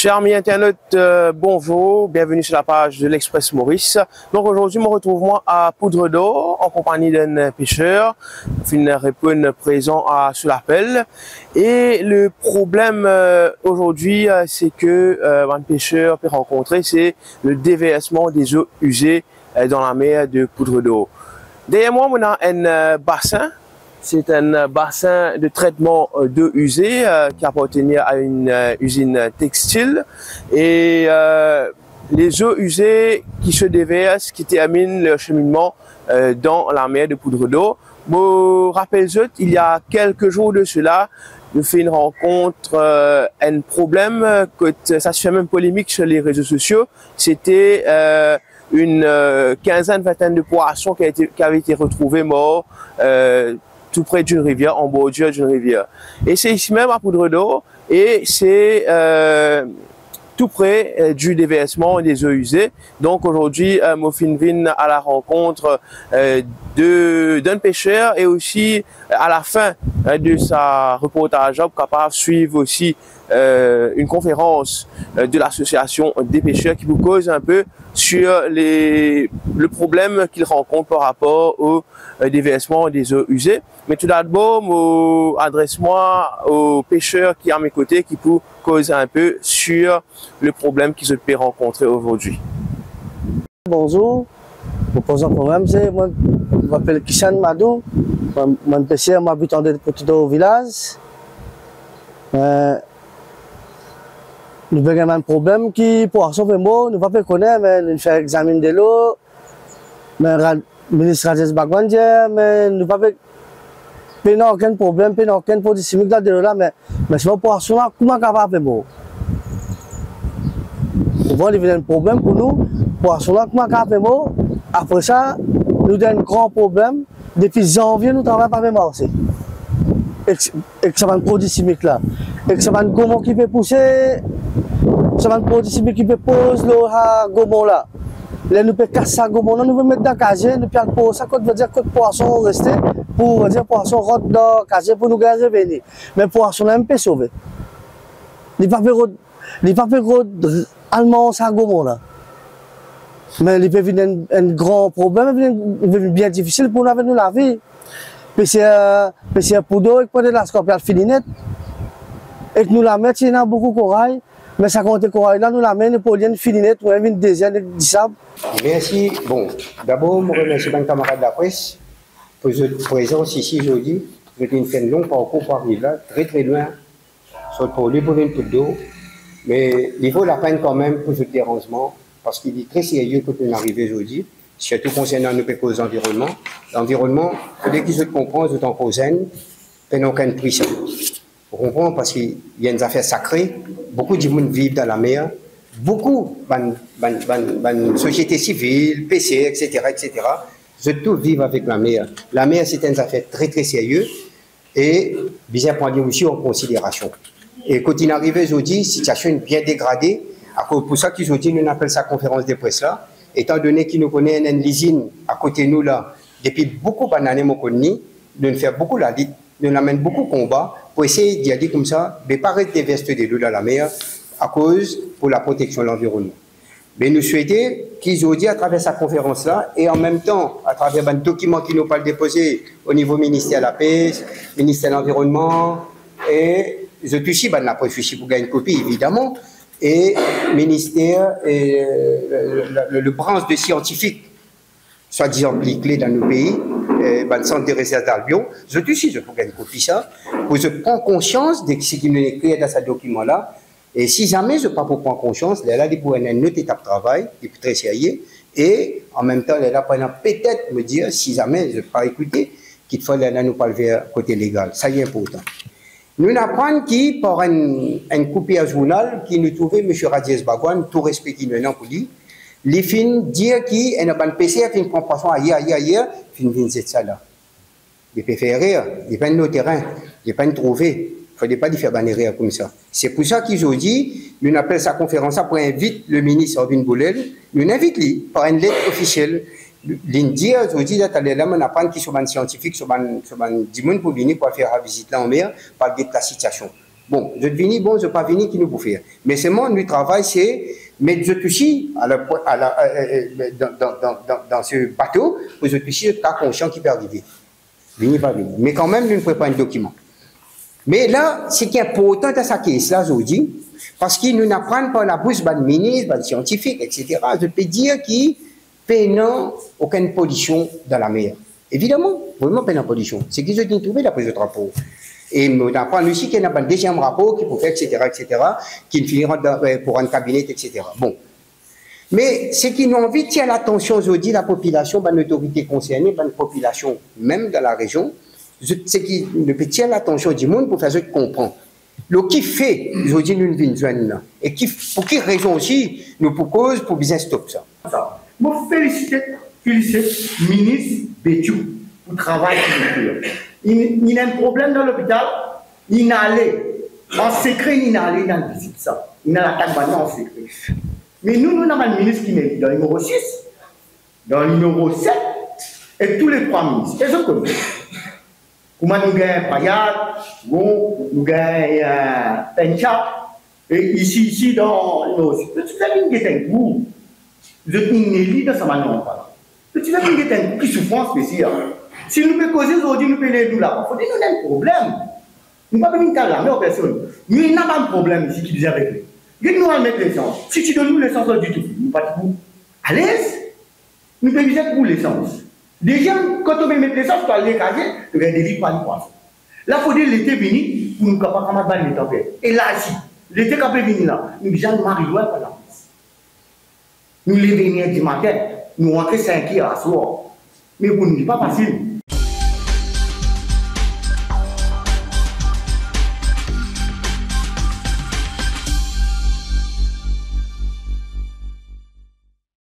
Chers amis internautes, bonjour, bienvenue sur la page de l'Express Maurice. Donc aujourd'hui, je me retrouve moi à Poudre d'Eau en compagnie d'un pêcheur. Une réponse présent sur l'appel. Et le problème aujourd'hui, c'est que un pêcheur peut rencontrer, c'est le déversement des eaux usées dans la mer de Poudre d'Eau. Derrière moi, on a un bassin. C'est un bassin de traitement d'eau usée qui appartenait à une usine textile. Et les eaux usées qui se déversent, qui terminent leur cheminement dans la mer de Poudre d'Eau. Je rappelle, il y a quelques jours de cela, nous fait une rencontre, un problème, que ça se fait même polémique sur les réseaux sociaux. C'était une quinzaine, vingtaine de poissons qui avaient été retrouvés morts tout près d'une rivière, en bordure d'une rivière. Et c'est ici même à Poudre d'Eau, et c'est tout près du déversement des eaux usées. Donc aujourd'hui, Mofin Vin à la rencontre d'un pêcheur, et aussi à la fin de sa reportage, capable de suivre aussi une conférence de l'association des pêcheurs qui vous cause un peu sur le problème qu'ils rencontrent par rapport au déversement des eaux usées. Mais tout d'abord, adresse-moi aux pêcheurs qui sont à mes côtés, qui peuvent causer un peu sur le problème qu'ils ont pu rencontrer aujourd'hui. Bonjour, je pose un problème, moi je m'appelle Kishan Madou, je suis pêcheur, j'habite en Poudre d'Eau au village. Nous avons un problème qui, pour sauver moi, nous ne pouvons pas connaître, mais nous faisons examen de l'eau, mais le ministre Rajesh Bhagwan dit, mais nous ne pouvons pas aucun problème, pas aucun produit chimique dans l'eau là, mais c'est pas pour ça, comment capable de moi? Nous avons un problème pour nous, pour ça, comment capable de moi? Après ça, nous avons un grand problème, depuis janvier, nous ne travaillons pas même aussi. Et que ça va un produit chimique là, et que ça va un gommon qui peut pousser, ça va un produit chimique qui peut poser le gommon là. Là, nous pouvons casser ce gommon là, nous pouvons mettre dans le casier, nous pouvons poser ça, veut dire que le poisson reste, pour dire poisson rentre dans le casier pour nous gagner revenir. Mais le poisson là, on peut sauver. Il ne peut pas faire allemand ça gommon là. Mais il peut venir un grand problème, il peut venir bien difficile pour nous la vie. C'est pour d'eau et pour de la scorpion fini net. Et nous la mettons, il y a beaucoup de corail, mais ça compte le corail là, nous la mettons pour une fini net, ou une deuxième du sable. Merci. Bon, d'abord, je remercie mes camarades de la presse pour votre présence ici aujourd'hui. Vous avez fait un long parcours pour arriver là, très loin, sur pour lui pour une Poudre d'Eau. Mais il vaut la peine quand même pour votre dérangement, parce qu'il est très sérieux quand on arrive aujourd'hui. Surtout concernant nos causes d'environnement. L'environnement, dès qu'ils se comprennent, ils sont en cause, ils n'ont aucune puissance. Vous comprenez? Parce qu'il y a une affaire sacrée, beaucoup de gens vivent dans la mer, beaucoup de sociétés civiles, PC, etc., ils tous vivent avec la mer. La mer, c'est une affaire très sérieuse et bien prendre aussi en considération. Et quand il arrive aujourd'hui, la situation est bien dégradée, pour ça qu'ils ont dit, nous appelons ça conférence de presse là. Étant donné qu'il nous connaît une usine à côté de nous là, depuis beaucoup d'années, nous faisons beaucoup la lutte, nous amènons beaucoup de combats pour essayer d'y aller comme ça, de ne pas arrêter de verser de l'eau dans la mer à cause pour la protection de l'environnement. Mais nous souhaitons qu'ils ont dit à travers cette conférence-là et en même temps, à travers un document qui nous parle déposer au niveau ministère de la Pêche, ministère de l'Environnement, et je suis aussi la presse aussi pour gagner une copie évidemment. Et ministère, et le branche de scientifiques, soi-disant plus clé dans nos pays, le centre de recherche d'Albion, je dis si je peux gagner une copie ça, pour je prendre conscience de ce qui nous est écrit dans ce document-là. Et si jamais je ne prends pas prendre conscience, là, il pourrait y avoir une autre étape de travail, qui est très sérieux, et en même temps, là, peut-être me dire, si jamais je ne peux pas écouter, qu'il faut là, nous parler vers côté légal. Ça y est important. Nous apprenons qui, par un coupé journal, qui nous trouvait M. Rajesh Bhagwan, tout respect qui nous a pour lui, les fins dire qu'il y a un PC qui prend poisson ailleurs, fin vient cette ça là. Il peut faire rire, il peut nos terrains, il peut trouver. Il ne faut pas lui faire banner comme ça. C'est pour ça qu'ils ont dit, nous appelons sa conférence pour inviter le ministre Robin Boulel, nous invite lui par une lettre officielle. L'Indien, je dis, là, on apprend qu'ils sont scientifiques, sont des gens pour venir pour faire la visite là en mer, parler de la situation. Bon, je vini, bon, je pas vini qui nous pour faire. Mais c'est moi, notre travail, c'est mettre je toucher dans ce bateau, pour je toucher le cas conscient qui peut arriver. Vini, pas vini. Mais quand même, nous ne préparons pas un document. Mais là, ce qui est important dans sa caisse là aujourd'hui, parce qu'ils nous apprennent par la bouche, par le ministre, par les scientifiques, etc., je peux dire qu'ils peinent aucune pollution dans la mer. Évidemment, vraiment pas de pollution. C'est qu'ils ont trouvé d'après ce rapport. Et nous apprenons aussi qu'il y a un deuxième rapport qui peut faire, etc., qui finira pour un cabinet, etc. Bon. Mais ce qui nous envie de tirer l'attention aujourd'hui, la population, l'autorité concernée, la population même dans la région, c'est qui nous peut tirer l'attention du monde pour faire ce qu'on comprend. Le qui fait, aujourd'hui, nous venons là. Et qui, pour quelle raison aussi, nous proposons pour bien stopper ça. Je félicite le ministre Bétiou pour le travail qu'il fait. Il y a un problème dans l'hôpital, il n'a allé en secret, il n'a allé dans le visite ça. Il n'a la table en secret. Mais nous avons un ministre qui est dans le numéro 6, dans le numéro 7, et tous les 3 ministres. Et je connais. Comment nous gagnons Payat, nous gagnons Pencha, et ici dans nos. Petit ami qui est un coup, je suis une élite dans sa manière. Petit ami qui est un coup qui souffrance spéciale. Si nous pouvons causer aujourd'hui, nous pouvons les nous là. Il faut dire nous avons un problème. Nous ne pouvons pas venir à la même personne. Nous n'avons pas un problème ici qui disait avec lui. Nous allons mettre l'essence. Si tu donnes nous l'essence du tout, nous ne pas à l'aise. Nous pouvons utiliser pour l'essence. Déjà, quand on veut mettre l'essence, tu vas aller caser, tu vas aller pour aller poisson. Là, il faut dire l'été venu pour nous capables de mettre en paix. Et là, si l'été capable venir là, nous déjà marie loin par la place. Nous les venir du matin, nous rentrons 5 heures à soir. Mais pour nous, ce n'est pas facile.